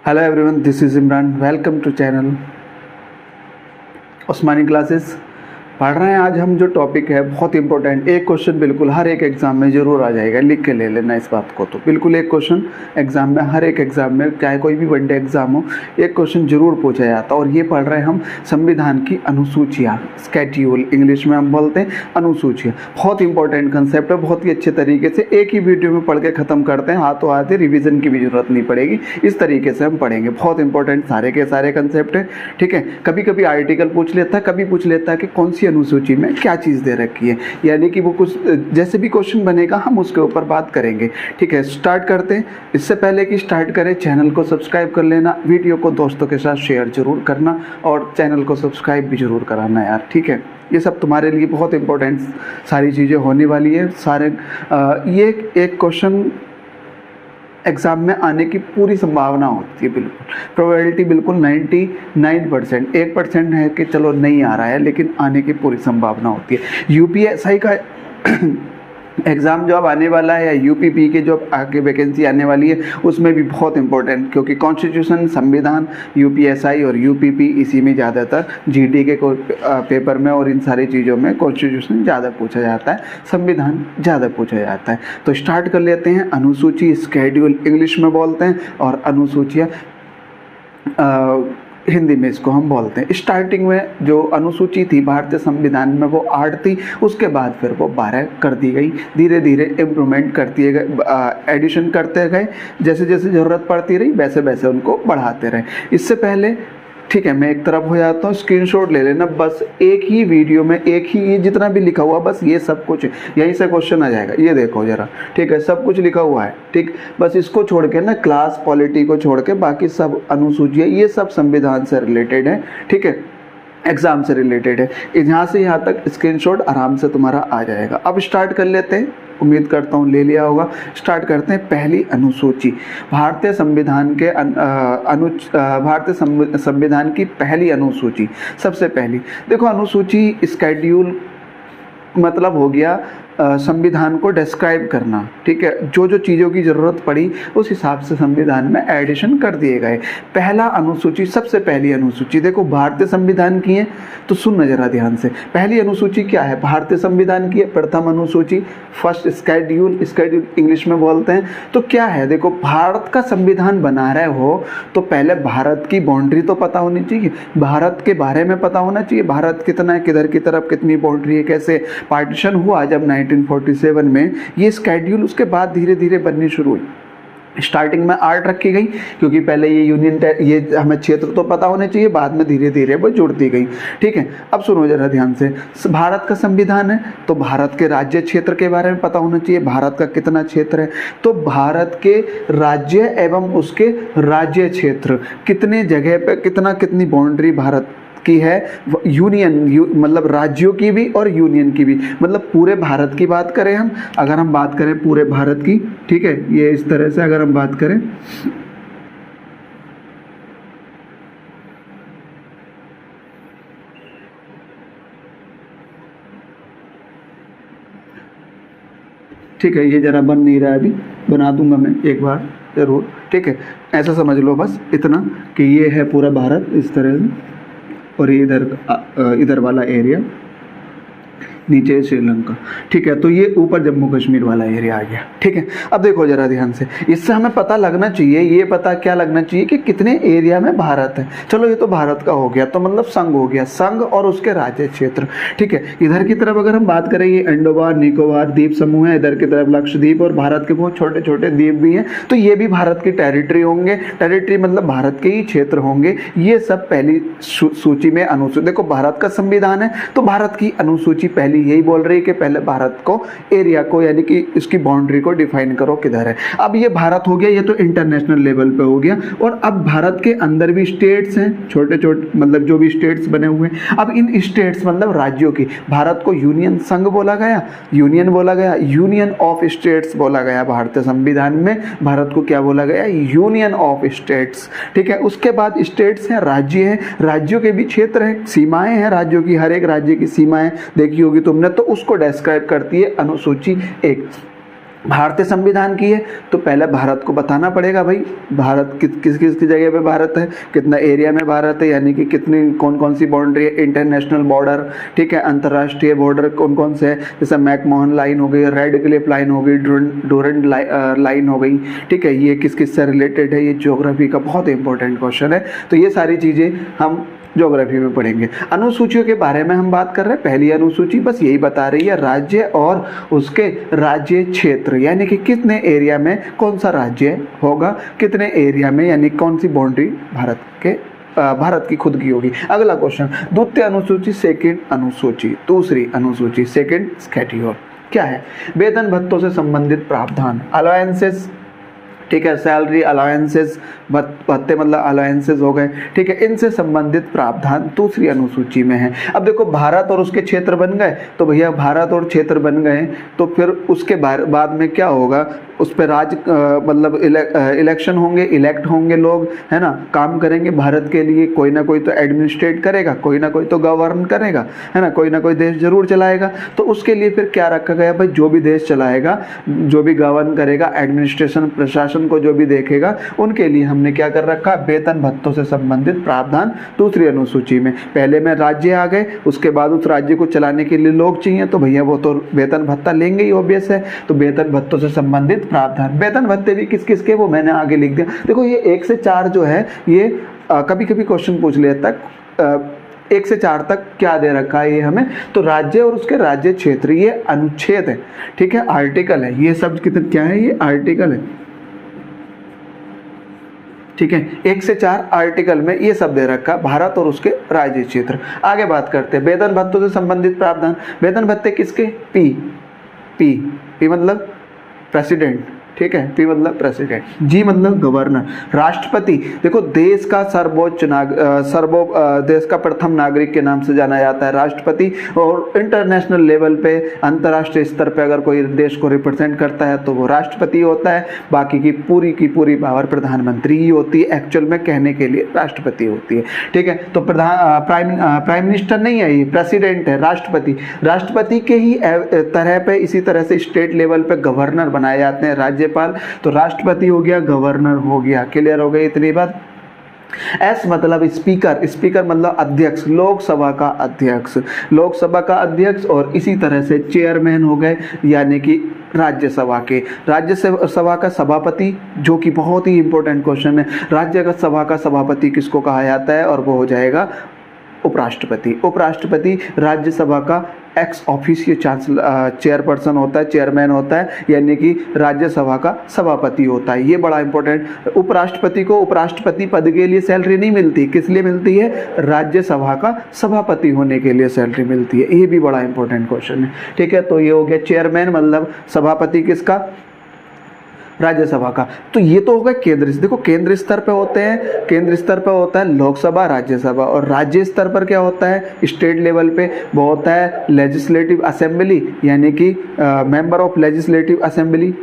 Hello everyone, this is Imran. Welcome to channel Usmani classes. पढ़ रहे हैं आज हम जो टॉपिक है बहुत इंपॉर्टेंट। एक क्वेश्चन बिल्कुल हर एक एग्ज़ाम में ज़रूर आ जाएगा, लिख के ले लेना इस बात को। तो बिल्कुल एक क्वेश्चन एग्ज़ाम में, हर एक एग्ज़ाम में, चाहे कोई भी वनडे एग्ज़ाम हो, एक क्वेश्चन ज़रूर पूछा जाता है। और ये पढ़ रहे हैं हम संविधान की अनुसूचियाँ, स्केड्यूल इंग्लिश में हम बोलते हैं अनुसूचियाँ। बहुत इंपॉर्टेंट कंसेप्ट है, बहुत ही अच्छे तरीके से एक ही वीडियो में पढ़ के ख़त्म करते हैं। हाथों हाथ रिविज़न की भी ज़रूरत नहीं पड़ेगी, इस तरीके से हम पढ़ेंगे। बहुत इंपॉर्टेंट सारे के सारे कंसेप्ट है, ठीक है। कभी कभी आर्टिकल पूछ लेता है, कभी पूछ लेता है कि कौन सी अनुसूची में क्या चीज़ दे रखी है, यानी कि वो कुछ जैसे भी क्वेश्चन बनेगा हम उसके ऊपर बात करेंगे, ठीक है। स्टार्ट करते हैं। इससे पहले कि स्टार्ट करें, चैनल को सब्सक्राइब कर लेना, वीडियो को दोस्तों के साथ शेयर जरूर करना और चैनल को सब्सक्राइब भी जरूर कराना यार, ठीक है। ये सब तुम्हारे लिए बहुत इंपॉर्टेंट सारी चीज़ें होने वाली है। सारे ये एक क्वेश्चन एग्ज़ाम में आने की पूरी संभावना होती है, बिल्कुल प्रोबेबिलिटी बिल्कुल 99%। 1% है कि चलो नहीं आ रहा है, लेकिन आने की पूरी संभावना होती है। यूपीएसआई का एग्ज़ाम जो अब आने वाला है, या यूपीपी के जो आगे वैकेंसी आने वाली है, उसमें भी बहुत इंपॉर्टेंट, क्योंकि कॉन्स्टिट्यूशन, संविधान, यूपीएसआई और यूपीपी, इसी में ज़्यादातर जीडी के पेपर में और इन सारी चीज़ों में कॉन्स्टिट्यूशन ज़्यादा पूछा जाता है, संविधान ज़्यादा पूछा जाता है। तो स्टार्ट कर लेते हैं। अनुसूची, स्केड्यूल इंग्लिश में बोलते हैं, और अनुसूचियाँ हिंदी में इसको हम बोलते हैं। स्टार्टिंग में जो अनुसूची थी भारतीय संविधान में, वो 8 थी, उसके बाद फिर वो 12 कर दी गई। धीरे धीरे इम्प्रूवमेंट करते गए, एडिशन करते गए, जैसे जैसे ज़रूरत पड़ती रही वैसे वैसे उनको बढ़ाते रहे। इससे पहले, ठीक है, मैं एक तरफ हो जाता हूँ, स्क्रीनशॉट ले लेना। बस एक ही वीडियो में एक ही ये जितना भी लिखा हुआ, बस ये सब कुछ यहीं से क्वेश्चन आ जाएगा। ये देखो जरा, ठीक है, सब कुछ लिखा हुआ है, ठीक। बस इसको छोड़ के ना, क्लास पॉलिटी को छोड़ के बाकी सब अनुसूचियाँ, ये सब संविधान से रिलेटेड है, ठीक है, एग्ज़ाम से रिलेटेड है। यहाँ से यहाँ तक स्क्रीनशॉट आराम से तुम्हारा आ जाएगा। अब स्टार्ट कर लेते हैं, उम्मीद करता हूँ ले लिया होगा। स्टार्ट करते हैं। पहली अनुसूची, भारतीय संविधान के भारतीय संविधान की पहली अनुसूची। सबसे पहली देखो, अनुसूची स्केड्यूल मतलब हो गया संविधान को डिस्क्राइब करना, ठीक है। जो जो चीज़ों की ज़रूरत पड़ी उस हिसाब से संविधान में एडिशन कर दिए गए। पहला अनुसूची, सबसे पहली अनुसूची देखो भारतीय संविधान की है, तो सुन जरा ध्यान से। पहली अनुसूची क्या है? भारतीय संविधान की है, प्रथम अनुसूची, फर्स्ट स्केड्यूल, स्केड्यूल इंग्लिश में बोलते हैं। तो क्या है, देखो भारत का संविधान बना रहे हो तो पहले भारत की बाउंड्री तो पता होनी चाहिए, भारत के बारे में पता होना चाहिए। भारत कितना है, किधर की तरफ कितनी बाउंड्री है, कैसे पार्टीशन हुआ जब 1947 में, ये स्केड्यूल उसके बाद धीरे धीरे बननी शुरू हुई। स्टार्टिंग में 8 रखी गई, क्योंकि पहले ये यूनियन, ये हमें क्षेत्र तो पता होने चाहिए, बाद में धीरे धीरे वो जुड़ती गई, ठीक है। अब सुनो जरा ध्यान से, भारत का संविधान है तो भारत के राज्य क्षेत्र के बारे में पता होना चाहिए। भारत का कितना क्षेत्र है, तो भारत के राज्य एवं उसके राज्य क्षेत्र, कितने जगह पे कितनी बाउंड्री भारत की है, यूनियन मतलब राज्यों की भी और यूनियन की भी, मतलब पूरे भारत की बात करें हम, अगर हम बात करें पूरे भारत की, ठीक है, ये इस तरह से अगर हम बात करें, ठीक है, ये जरा बन नहीं रहा है, अभी बना दूंगा मैं एक बार जरूर, ठीक है। ऐसा समझ लो बस इतना कि ये है पूरा भारत इस तरह से, और ये इधर वाला एरिया, नीचे श्रीलंका, ठीक है। तो ये ऊपर जम्मू कश्मीर वाला एरिया आ गया, ठीक है। अब देखो जरा ध्यान से, इससे हमें पता लगना चाहिए, ये पता क्या लगना चाहिए कि कितने एरिया में भारत है। चलो ये तो भारत का हो गया, तो मतलब संघ हो गया, संघ और उसके राज्य क्षेत्र, ठीक है। इधर की तरफ अगर हम बात करें, ये अंडोमान निकोबार द्वीप समूह है, इधर की तरफ लक्षद्वीप और भारत के बहुत छोटे छोटे द्वीप भी हैं, तो ये भी भारत की टेरिटरी होंगे। टेरिटरी मतलब भारत के ही क्षेत्र होंगे। ये सब पहली सूची में अनुसूची। देखो भारत का संविधान है तो भारत की अनुसूची पहली यही बोल रही है कि पहले भारत को, एरिया को, यानी कि इसकी बाउंड्री को डिफाइन करो किधर है। अब ये भारत हो गया, ये तो इंटरनेशनल लेवल पे हो गया। और अब भारत के अंदर भी स्टेट्स हैं, छोटे छोटे मतलब जो भी स्टेट्स बने हुए हैं। अब इन स्टेट्स मतलब राज्यों की, भारत को यूनियन संघ बोला गया, यूनियन बोला गया, यूनियन ऑफ स्टेट्स बोला गया। भारतीय संविधान में भारत को क्या बोला गया? यूनियन ऑफ स्टेट्स, ठीक है। उसके बाद स्टेट्स हैं, राज्य हैं, राज्यों के भी क्षेत्र हैं, सीमाएं हैं राज्यों की, हर एक राज्य की सीमाएं देखी होगी तुमने, तो उसको डिस्क्राइब करती है अनुसूची 1। भारतीय संविधान की है तो पहले भारत को बताना पड़ेगा भाई भारत किस की जगह पे भारत है, कितना एरिया में भारत है, यानी कि कितनी कौन कौन सी बाउंड्री है, इंटरनेशनल बॉर्डर, ठीक है, अंतर्राष्ट्रीय बॉर्डर कौन कौन से है, जैसे मैकमोहन लाइन हो गई, रेड क्लिफ लाइन हो गई, डूरंड लाइन हो गई, ठीक है, ये किस किस से रिलेटेड है, ये ज्योग्राफी का बहुत इंपॉर्टेंट क्वेश्चन है। तो ये सारी चीज़ें हम ज्योग्राफी में पढ़ेंगे। अनुसूचियों के बारे में हम बात कर रहे हैं। पहली अनुसूची बस यही बता रही है राज्य और उसके राज्य क्षेत्र, यानी कि कितने एरिया में कौन सा राज्य होगा, कितने एरिया में यानी कौन सी बाउंड्री भारत की खुद की होगी। अगला क्वेश्चन, द्वितीय अनुसूची, सेकंड अनुसूची, दूसरी अनुसूची, सेकंड स्केड्यूल क्या है? वेतन भत्तों से संबंधित प्रावधान, अलाउंसेस, ठीक है, सैलरी अलाउंसेस, भत्ते मतलब अलाउंसेस हो गए, ठीक है, इनसे संबंधित प्रावधान दूसरी अनुसूची में है। अब देखो भारत और उसके क्षेत्र बन गए, तो भैया भारत और क्षेत्र बन गए तो फिर उसके बाद में क्या होगा, उस पर मतलब इलेक्शन होंगे, इलेक्ट होंगे लोग, है ना, काम करेंगे भारत के लिए, कोई ना कोई तो एडमिनिस्ट्रेट करेगा, कोई ना कोई तो गवर्न करेगा, है ना, कोई ना कोई देश जरूर चलाएगा। तो उसके लिए फिर क्या रखा गया भाई, जो भी देश चलाएगा, जो भी गवर्न करेगा, एडमिनिस्ट्रेशन प्रशासन को जो भी देखेगा, उनके लिए हमने क्या कर रखा, वेतन भत्तों से संबंधित प्रावधान दूसरी अनुसूची में। पहले में राज्य आ गए, उसके बाद उस राज्य को चलाने के लिए लोग चाहिए, तो भैया वो तो वेतन भत्ता लेंगे ही, ऑब्वियस है। तो वेतन भत्तों से संबंधित प्रावधान, वेतन भत्ते भी किस किस के, वो मैंने आगे लिख दिया। देखो ये 1 से 4 जो है, ये कभी कभी क्वेश्चन पूछ लेता है 1 से 4 तक क्या दे रखा है ये हमें, तो राज्य और उसके राज्य क्षेत्र, ये अनुच्छेद है, ठीक है, आर्टिकल है, ये सब कितने क्या है, ये आर्टिकल है, ठीक है, 1 से 4 आर्टिकल में ये सब दे रखा, भारत और उसके राज्य क्षेत्र। आगे बात करते हैं वेतन भत्तों से संबंधित प्रावधान। वेतन भत्ते किसके, पी मतलब प्रेसिडेंट, ठीक है, पी मतलब प्रेसिडेंट, जी मतलब गवर्नर, राष्ट्रपति। देखो देश का सर्वोच्च देश का प्रथम नागरिक के नाम से जाना जाता है राष्ट्रपति, और इंटरनेशनल लेवल पे, अंतर्राष्ट्रीय स्तर पे अगर कोई देश को रिप्रेजेंट करता है तो वो राष्ट्रपति होता है। बाकी की पूरी पावर प्रधानमंत्री ही होती है, एक्चुअल में कहने के लिए राष्ट्रपति होती है, ठीक है। तो प्राइम मिनिस्टर नहीं है, ये प्रेसिडेंट है, राष्ट्रपति के ही तरह पे, इसी तरह से स्टेट लेवल पे गवर्नर बनाए जाते हैं, राज्यपाल। तो राष्ट्रपति हो गया, गवर्नर हो गया, क्लियर हो गई इतनी बात। एस मतलब स्पीकर मतलब अध्यक्ष, लोकसभा का अध्यक्ष, और इसी तरह से चेयरमैन हो गए, यानी कि राज्यसभा का सभापति, जो कि बहुत ही इंपॉर्टेंट क्वेश्चन है। राज्यसभा का सभापति किसको कहा जाता है, और वो हो जाएगा उपराष्ट्रपति राज्यसभा का एक्स ऑफिशियो चेयरपर्सन होता है, चेयरमैन होता है, यानी कि राज्यसभा का सभापति होता है। ये बड़ा इंपॉर्टेंट। उपराष्ट्रपति को उपराष्ट्रपति पद के लिए सैलरी नहीं मिलती, किस लिए मिलती है, राज्यसभा का सभापति होने के लिए सैलरी मिलती है। ये भी बड़ा इंपॉर्टेंट क्वेश्चन है, ठीक है। तो ये हो गया चेयरमैन मतलब सभापति किसका, राज्यसभा का। तो ये तो होगा केंद्र। देखो केंद्र स्तर पे होते हैं, केंद्र स्तर पे होता है लोकसभा, राज्यसभा, और राज्य स्तर पर क्या होता है, स्टेट लेवल पे वो होता है लेजिस्लेटिव असेंबली, यानी कि मेंबर ऑफ लेजिस्लेटिव असेंबली,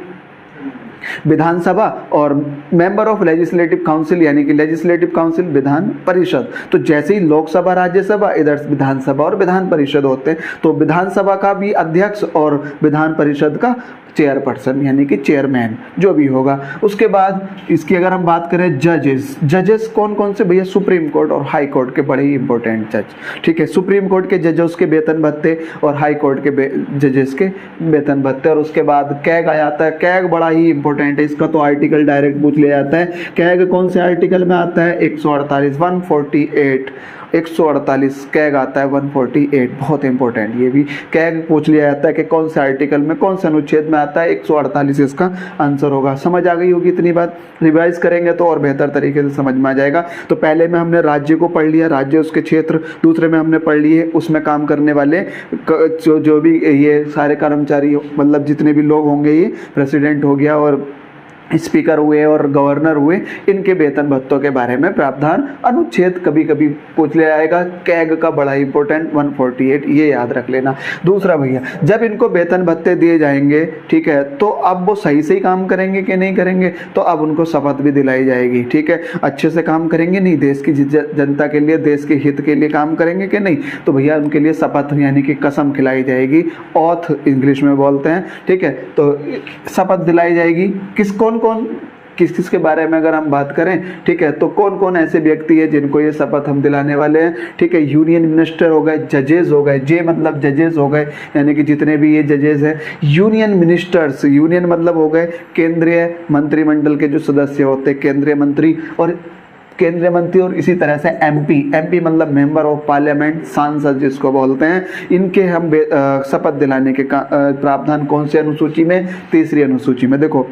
विधानसभा, और मेंबर ऑफ लेजिस्लेटिव काउंसिल, यानी कि लेजिस्लेटिव काउंसिल विधान परिषद। तो जैसे ही लोकसभा, राज्यसभा, इधर विधानसभा और विधान परिषद होते हैं, तो विधानसभा का भी अध्यक्ष और विधान परिषद का चेयरपर्सन, यानी कि चेयरमैन जो भी होगा। उसके बाद इसकी अगर हम बात करें जजेस कौन कौन से, भैया सुप्रीम कोर्ट और हाई कोर्ट के बड़े ही इंपॉर्टेंट जज, ठीक है। सुप्रीम कोर्ट के जजेस के वेतन भत्ते और हाई कोर्ट के जजेस के वेतन भत्ते। और उसके बाद कैग आ जाता है। कैग बड़ा ही इंपॉर्टेंट है, इसका तो आर्टिकल डायरेक्ट पूछ लिया जाता है। कैग कौन से आर्टिकल में आता है, 148 कैग आता है 148, बहुत इंपॉर्टेंट। ये भी कैग पूछ लिया जाता है कि कौन से आर्टिकल में, कौन से अनुच्छेद में आता है, 148 इसका आंसर होगा। समझ आ गई होगी इतनी बात, रिवाइज करेंगे तो और बेहतर तरीके से समझ में आ जाएगा। तो पहले में हमने राज्य को पढ़ लिया, राज्य उसके क्षेत्र, दूसरे में हमने पढ़ लिए उसमें काम करने वाले जो भी ये सारे कर्मचारी, मतलब जितने भी लोग होंगे, ये प्रेसिडेंट हो गया और स्पीकर हुए और गवर्नर हुए, इनके वेतन भत्तों के बारे में प्रावधान अनुच्छेद कभी कभी पूछ लिया जाएगा। कैग का बड़ा इंपॉर्टेंट 148, ये याद रख लेना। दूसरा भैया, जब इनको वेतन भत्ते दिए जाएंगे, ठीक है, तो अब वो सही से ही काम करेंगे कि नहीं करेंगे, तो अब उनको शपथ भी दिलाई जाएगी। ठीक है, अच्छे से काम करेंगे नहीं, देश की जनता के लिए, देश के हित के लिए काम करेंगे कि नहीं, तो भैया उनके लिए शपथ यानी कि कसम खिलाई जाएगी, ऑथ इंग्लिश में बोलते हैं। ठीक है, तो शपथ दिलाई जाएगी। किस किस के बारे में अगर हम बात करें, ठीक है, तो कौन कौन ऐसे व्यक्ति है जिनको ये शपथ हम दिलाने वाले हैं। ठीक है, यूनियन मिनिस्टर हो गए, जजेस हो गए, जे मतलब जजेस हो गए, यानी कि जितने भी ये जजेस हैं, यूनियन मिनिस्टर्स, यूनियन मतलब हो गए केंद्रीय मंत्रिमंडल के जो सदस्य होते हैं, केंद्रीय मंत्री, और केंद्रीय मंत्री, और इसी तरह से एमपी मतलब मेंबर ऑफ पार्लियामेंट, सांसद जिसको बोलते हैं, इनके हम शपथ दिलाने के प्रावधान कौन से अनुसूची में, तीसरी अनुसूची में। देखो,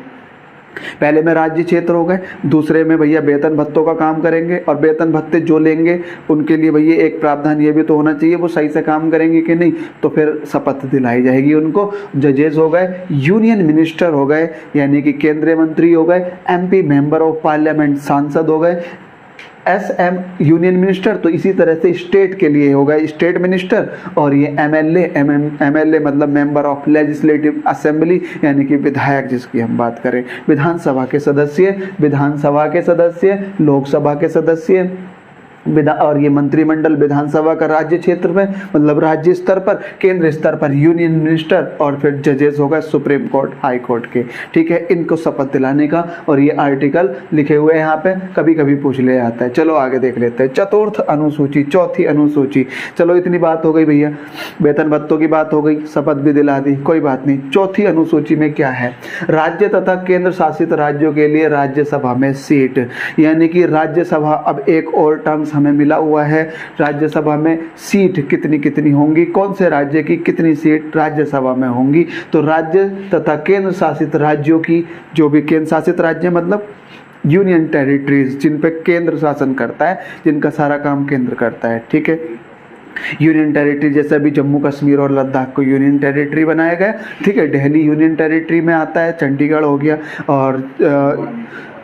पहले में राज्य क्षेत्र हो गए, दूसरे में भैया वेतन भत्तों का काम करेंगे, और वेतन भत्ते जो लेंगे उनके लिए भैया एक प्रावधान ये भी तो होना चाहिए वो सही से काम करेंगे कि नहीं, तो फिर शपथ दिलाई जाएगी उनको। जजेस हो गए, यूनियन मिनिस्टर हो गए यानी कि केंद्रीय मंत्री हो गए, एमपी मेंबर ऑफ पार्लियामेंट सांसद हो गए, एसएम यूनियन मिनिस्टर, तो इसी तरह से स्टेट के लिए होगा स्टेट मिनिस्टर, और ये एमएलए मतलब मेंबर ऑफ लेजिस्लेटिव असेंबली यानी कि विधायक जिसकी हम बात करें, विधानसभा के सदस्य, लोकसभा के सदस्य, और ये मंत्रिमंडल विधानसभा का राज्य क्षेत्र में मतलब राज्य स्तर पर, केंद्र स्तर पर यूनियन मिनिस्टर, और फिर जजेस होगा सुप्रीम कोर्ट, हाई कोर्ट के। ठीक है, इनको शपथ दिलाने का, और ये आर्टिकल लिखे हुए हैं यहाँ पे, कभी कभी पूछ लिया जाता है। चलो आगे देख लेते हैं, चतुर्थ अनुसूची, चौथी अनुसूची। चलो इतनी बात हो गई भैया, वेतन भत्तों की बात हो गई, शपथ भी दिला दी, कोई बात नहीं। चौथी अनुसूची में क्या है, राज्य तथा केंद्र शासित राज्यों के लिए राज्यसभा में सीट, यानी कि राज्यसभा, अब एक और टर्म्स हमें मिला हुआ है, राज्यसभा में सीट कितनी कितनी होंगी, कौन से राज्य की कितनी सीट राज्यसभा में होंगी, तो राज्य तथा केंद्र शासित राज्यों की, जो भी केंद्र शासित राज्य मतलब यूनियन टेरिटरीज, जिन पे केंद्र शासन करता है, जिनका सारा काम केंद्र करता है। ठीक है, यूनियन टेरिटरी, जैसे अभी जम्मू कश्मीर और लद्दाख को यूनियन टेरिटरी बनाया गया। ठीक है, दिल्ली यूनियन टेरिटरी में आता है, चंडीगढ़ हो गया, और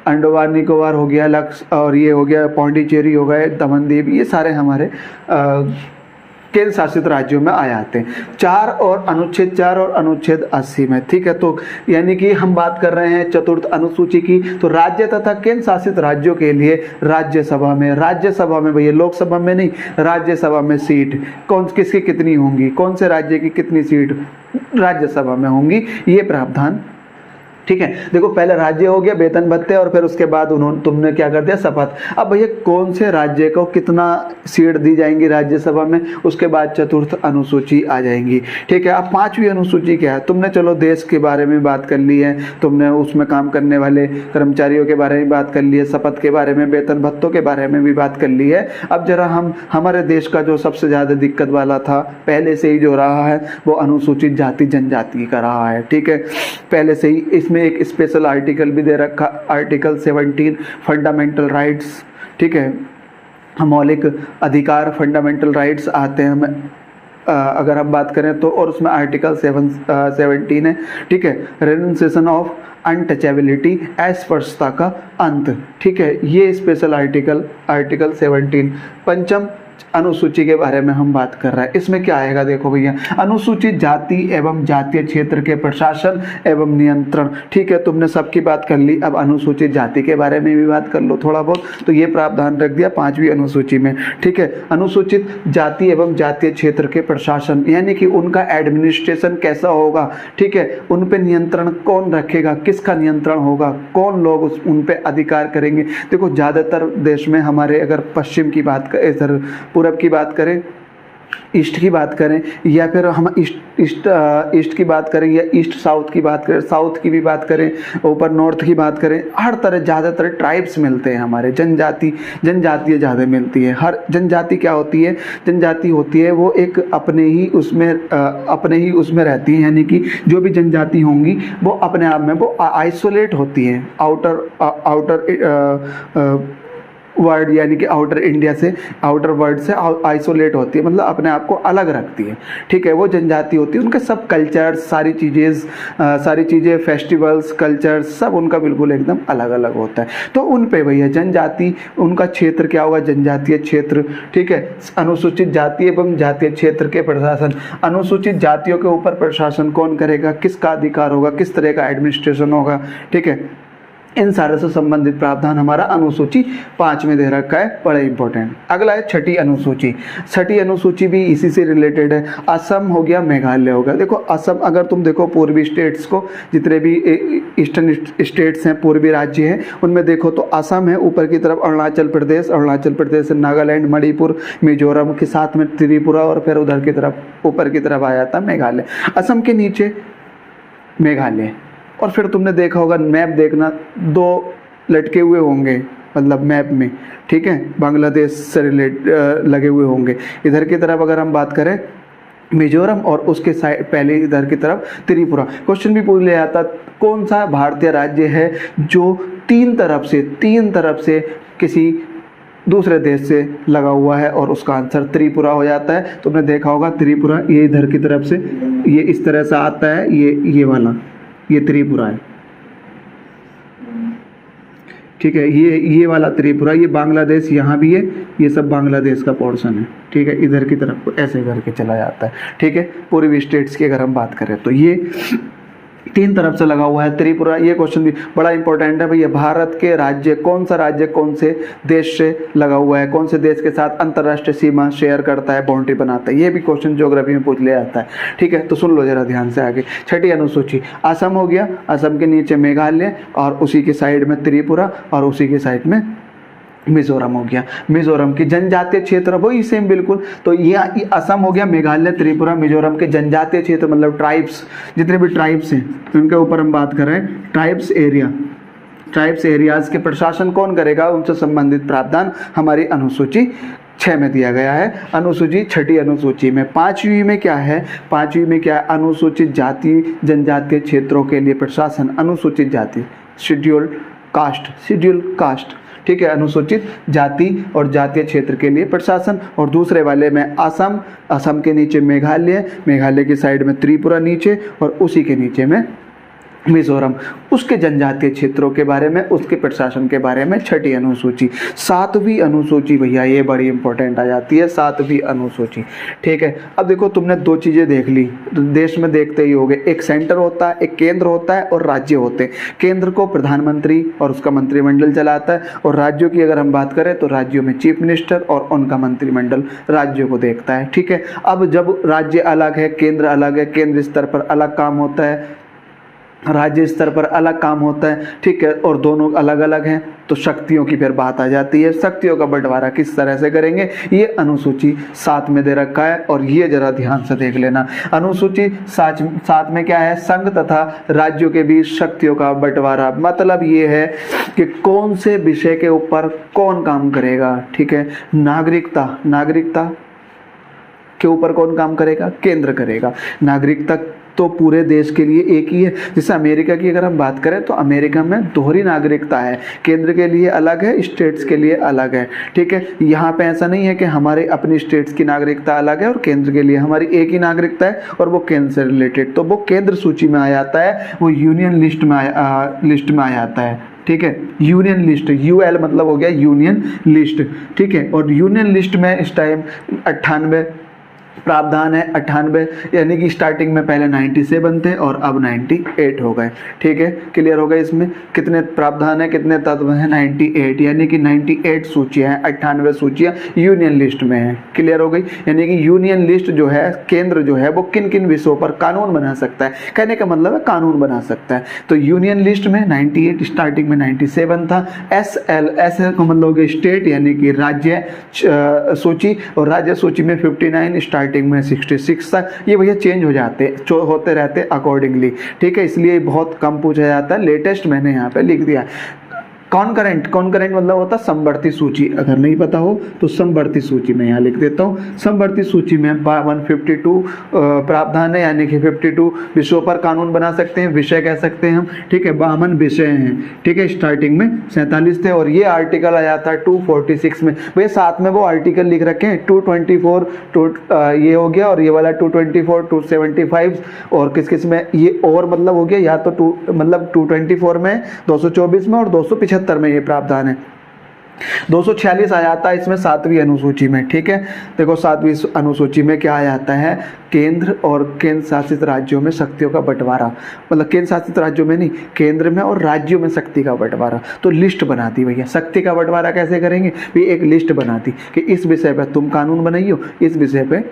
अंडमान निकोबार हो गया, और ये हो गया पौंडीचेरी हो गए, दमन दीव, ये सारे हमारे केंद्र शासित राज्यों में आ जाते हैं। अनुच्छेद 4 और अनुच्छेद 80 में। ठीक है, तो यानी कि हम बात कर रहे हैं चतुर्थ अनुसूची की, तो राज्य तथा केंद्र शासित राज्यों के लिए राज्यसभा में भैया लोकसभा में नहीं, राज्यसभा में सीट किसकी कितनी होंगी, कौन से राज्य की कितनी सीट राज्यसभा में होंगी, ये प्रावधान। ठीक है, देखो पहले राज्य हो गया, वेतन भत्ते, और फिर उसके बाद तुमने क्या कर दिया, शपथ। अब भैया कौन से राज्य को कितना सीट दी जाएंगी राज्यसभा में, उसके बाद चतुर्थ अनुसूची आ जाएंगी। ठीक है, अब पांचवी अनुसूची क्या है, तुमने चलो देश के बारे में बात कर ली है, तुमने उसमें काम करने वाले कर्मचारियों के बारे में बात कर ली है, शपथ के बारे में, वेतन भत्तों के बारे में भी बात कर ली है। अब जरा हम हमारे देश का जो सबसे ज्यादा दिक्कत वाला था पहले से ही जो रहा है, वो अनुसूचित जाति जनजाति का रहा है। ठीक है, पहले से ही इसमें एक स्पेशल आर्टिकल भी दे रखा, आर्टिकल 17 फंडामेंटल राइट्स। ठीक है, मौलिक अधिकार फंडामेंटल राइट्स आते हैं हमें अगर हम बात करें तो, और उसमें आर्टिकल 17 है। ठीक है, रेनुंसिएशन ऑफ अनटचेबिलिटी, अस्पृश्यता का अंत। ठीक है, ये स्पेशल आर्टिकल 17 पंचम अनुसूची के बारे में हम बात कर रहे हैं। इसमें क्या आएगा, देखो भैया, अनुसूचित जाति एवं जातीय क्षेत्र के प्रशासन एवं नियंत्रण। ठीक है, तुमने सबकी बात कर ली, अब अनुसूचित जाति के बारे में भी बात कर लो थोड़ा बहुत, तो ये प्रावधान रख दिया पांचवी अनुसूची में। ठीक है, अनुसूचित जाति एवं जातीय क्षेत्र के प्रशासन, यानी कि उनका एडमिनिस्ट्रेशन कैसा होगा। ठीक है, उन पे नियंत्रण कौन रखेगा, किसका नियंत्रण होगा, कौन लोग उन पे अधिकार करेंगे। देखो ज्यादातर देश में हमारे, अगर पश्चिम की बात करें, इधर पूरब की बात करें, ईस्ट की बात करें, या फिर हम ईस्ट की बात करें, या ईस्ट साउथ की बात करें, साउथ की भी बात करें, ऊपर नॉर्थ की बात करें, हर तरह ज़्यादातर ट्राइब्स मिलते हैं हमारे, जनजातीय ज़्यादा मिलती है। हर जनजाति क्या होती है, जनजाति होती है वो एक अपने ही उसमें रहती है, यानी कि जो भी जनजाति होंगी वो अपने आप में वो आइसोलेट होती हैं, वर्ल्ड यानी कि आउटर इंडिया से, आउटर वर्ल्ड से आइसोलेट होती है, मतलब अपने आप को अलग रखती है, ठीक है। वो जनजाति होती है, उनके सब कल्चर, सारी चीज़ें, फेस्टिवल्स, कल्चर्स सब उनका बिल्कुल एकदम अलग अलग होता है। तो उन पे भैया जनजाति, उनका क्षेत्र क्या होगा, जनजातीय क्षेत्र, ठीक है। अनुसूचित जाति एवं जातीय क्षेत्र के प्रशासन, अनुसूचित जातियों के ऊपर प्रशासन कौन करेगा, किसका अधिकार होगा, किस तरह का एडमिनिस्ट्रेशन होगा, ठीक है। इन सारे से संबंधित प्रावधान हमारा अनुसूची 5 में दे रखा है, बड़ा इंपॉर्टेंट। अगला है छठी अनुसूची। छठी अनुसूची भी इसी से रिलेटेड है। असम हो गया, मेघालय हो गया। देखो असम, अगर तुम देखो पूर्वी स्टेट्स को, जितने भी ईस्टर्न स्टेट्स हैं, पूर्वी राज्य हैं, उनमें देखो तो असम है, ऊपर की तरफ अरुणाचल प्रदेश, नागालैंड, मणिपुर, मिजोरम के साथ में त्रिपुरा, और फिर उधर की तरफ ऊपर की तरफ आ जाता मेघालय। असम के नीचे मेघालय, और फिर तुमने देखा होगा, मैप देखना, 2 लटके हुए होंगे मतलब मैप में, ठीक है, बांग्लादेश से लगे हुए होंगे। इधर की तरफ अगर हम बात करें मिजोरम, और उसके साइड पहले इधर की तरफ त्रिपुरा। क्वेश्चन भी पूछ लिया जाता, कौन सा भारतीय राज्य है जो तीन तरफ से किसी दूसरे देश से लगा हुआ है, और उसका आंसर त्रिपुरा हो जाता है। तुमने देखा होगा त्रिपुरा, ये इधर की तरफ से ये इस तरह से आता है, ये वाला, ये त्रिपुरा है, ठीक है। ये वाला त्रिपुरा, ये बांग्लादेश यहाँ भी है, ये सब बांग्लादेश का पोर्शन है, ठीक है। इधर की तरफ को ऐसे करके चला जाता है, ठीक है। पूर्वी स्टेट्स की अगर हम बात करें तो ये 3 तरफ से लगा हुआ है त्रिपुरा। ये क्वेश्चन भी बड़ा इंपॉर्टेंट है भैया। भारत के राज्य, कौन सा राज्य कौन से देश से लगा हुआ है, कौन से देश के साथ अंतर्राष्ट्रीय सीमा शेयर करता है, बाउंड्री बनाता है, ये भी क्वेश्चन ज्योग्राफी में पूछ लिया जाता है, ठीक है। तो सुन लो जरा ध्यान से आगे। छठी अनुसूची, असम हो गया, असम के नीचे मेघालय, और उसी के साइड में त्रिपुरा, और उसी के साइड में मिजोरम हो गया। मिजोरम की जनजातीय क्षेत्र वही सेम बिल्कुल। तो ये असम हो गया, मेघालय, त्रिपुरा, मिजोरम के जनजातीय क्षेत्र, मतलब ट्राइब्स, जितने भी ट्राइब्स हैं उनके ऊपर हम बात कर रहे हैं। ट्राइब्स एरियाज के प्रशासन कौन करेगा, उनसे संबंधित प्रावधान हमारी अनुसूची 6 में दिया गया है। अनुसूची, छठी अनुसूची में 5वीं में क्या है, 5वीं में क्या है, अनुसूचित जाति जनजातीय क्षेत्रों के लिए प्रशासन, अनुसूचित जाति, शेड्यूल कास्ट, ठीक है। अनुसूचित जाति और जातीय क्षेत्र के लिए प्रशासन। और दूसरे वाले में असम के नीचे मेघालय की साइड में त्रिपुरा नीचे, और उसी के नीचे में मिजोरम, उसके जनजातीय क्षेत्रों के बारे में, उसके प्रशासन के बारे में छठी अनुसूची। 7वीं अनुसूची भैया, ये बड़ी इंपॉर्टेंट आ जाती है, 7वीं अनुसूची, ठीक है। अब देखो तुमने 2 चीज़ें देख ली, देश में देखते ही होगे, एक सेंटर होता है, एक केंद्र होता है, और राज्य होते हैं। केंद्र को प्रधानमंत्री और उसका मंत्रिमंडल चलाता है, और राज्यों की अगर हम बात करें तो राज्यों में चीफ मिनिस्टर और उनका मंत्रिमंडल राज्यों को देखता है, ठीक है। अब जब राज्य अलग है, केंद्र अलग है, केंद्र स्तर पर अलग काम होता है, राज्य स्तर पर अलग काम होता है, ठीक है, और दोनों अलग अलग हैं, तो शक्तियों की फिर बात आ जाती है। शक्तियों का बंटवारा किस तरह से करेंगे, ये अनुसूची 7 में दे रखा है, और ये जरा ध्यान से देख लेना। अनुसूची 7 में क्या है, संघ तथा राज्यों के बीच शक्तियों का बंटवारा। मतलब ये है कि कौन से विषय के ऊपर कौन काम करेगा, ठीक है। नागरिकता के ऊपर कौन काम करेगा, केंद्र करेगा। नागरिकता तो पूरे देश के लिए एक ही है। जैसे अमेरिका की अगर हम बात करें तो अमेरिका में दोहरी नागरिकता है, केंद्र के लिए अलग है, स्टेट्स के लिए अलग है, ठीक है। यहाँ पे ऐसा नहीं है कि हमारे अपनी स्टेट्स की नागरिकता अलग है और केंद्र के लिए हमारी एक ही नागरिकता है, और वो केंद्र से रिलेटेड, तो वो केंद्र सूची में आ जाता है, वो यूनियन लिस्ट में आ जाता है, ठीक है। यूनियन लिस्ट, UL मतलब हो गया यूनियन लिस्ट, ठीक है। और यूनियन लिस्ट में इस टाइम 98 प्रावधान है, 98, यानी कि स्टार्टिंग में पहले 97 थे और अब 98 हो गए, ठीक है। क्लियर हो गए, इसमें कितने प्रावधान है, कितने तत्व हैं, 98, यानी कि 98 सूचियाँ हैं, 98 सूचियाँ यूनियन लिस्ट में हैं। क्लियर हो गई, यानी कि यूनियन लिस्ट जो है, केंद्र जो है, वो किन किन विषयों पर कानून बना सकता है, कहने का मतलब है कानून बना सकता है। तो यूनियन लिस्ट में 98, स्टार्टिंग में 97 था। SL का मतलब हो गया स्टेट, यानी कि राज्य सूची, और राज्य सूची में 59, स्टार्टिंग में 66 था। ये भैया चेंज हो जाते होते रहते अकॉर्डिंगली, ठीक है, इसलिए बहुत कम पूछा जाता है। लेटेस्ट मैंने यहाँ पे लिख दिया। कॉन्करेंट, कॉन्करेंट मतलब होता समवर्ती सूची, अगर नहीं पता हो तो समवर्ती सूची में यहाँ लिख देता हूँ। समवर्ती सूची में 152 प्रावधान है, यानी कि 52 विषयों पर कानून बना सकते हैं, विषय कह सकते हैं हम, ठीक है। 52 विषय हैं, ठीक है। स्टार्टिंग में 47 थे और ये आर्टिकल आया था 246 में। भैया साथ में वो आर्टिकल लिख रखे हैं 224 ये हो गया, और ये वाला 224, 275 और किस किस में ये और मतलब हो गया, या तो 224 में, 224 में और 275 में ये प्रावधान है। 246 आ जाता है इसमें 7वीं अनुसूची में, ठीक है। देखो 7वीं अनुसूची में क्या आ जाता है, केंद्र और केंद्र शासित राज्यों में शक्तियों का बंटवारा, मतलब केंद्र शासित राज्यों में नहीं, केंद्र में और राज्यों में शक्ति का बंटवारा। तो लिस्ट बना दी भैया, शक्ति का बंटवारा कैसे करेंगे, भी एक लिस्ट बना दी कि इस विषय पे तुम कानून बनाइयो, इस विषय पे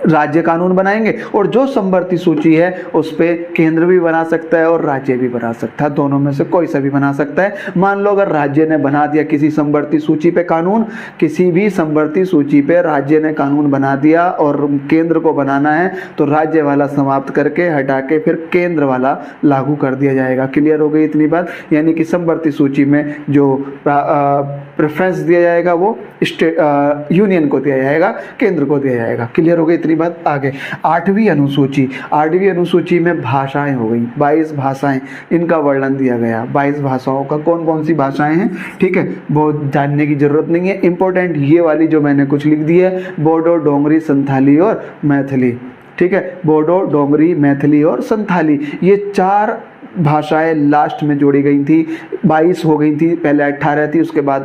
राज्य कानून बनाएंगे, और जो समवर्ती सूची है उस पे केंद्र भी बना सकता है और राज्य भी बना सकता है, दोनों में से कोई सा भी बना सकता है। मान लो अगर राज्य ने बना दिया किसी समवर्ती सूची पे कानून, किसी भी समवर्ती सूची पे राज्य ने कानून बना दिया और केंद्र को बनाना है, तो राज्य वाला समाप्त करके हटा के फिर केंद्र वाला लागू कर दिया जाएगा। क्लियर हो गई इतनी बात, यानी कि समवर्ती सूची में जो प्रेफरेंस दिया जाएगा वो यूनियन को दिया जाएगा, केंद्र को दिया जाएगा। क्लियर हो गई इतनी बात। आगे 8वीं अनुसूची, 8वीं अनुसूची में भाषाएं हो गई, 22 भाषाएं, इनका वर्णन दिया गया। 22 भाषाओं का कौन कौन सी भाषाएं हैं, ठीक है, वो जानने की जरूरत नहीं है। इंपॉर्टेंट ये वाली जो मैंने कुछ लिख दी है, बोडो, डोंगरी, संथाली और मैथिली, ठीक है। बोडो, डोंगरी, मैथिली और संथाली, ये 4 भाषाएं लास्ट में जोड़ी गई थी। 22 हो गई थी, पहले 18 थी, उसके बाद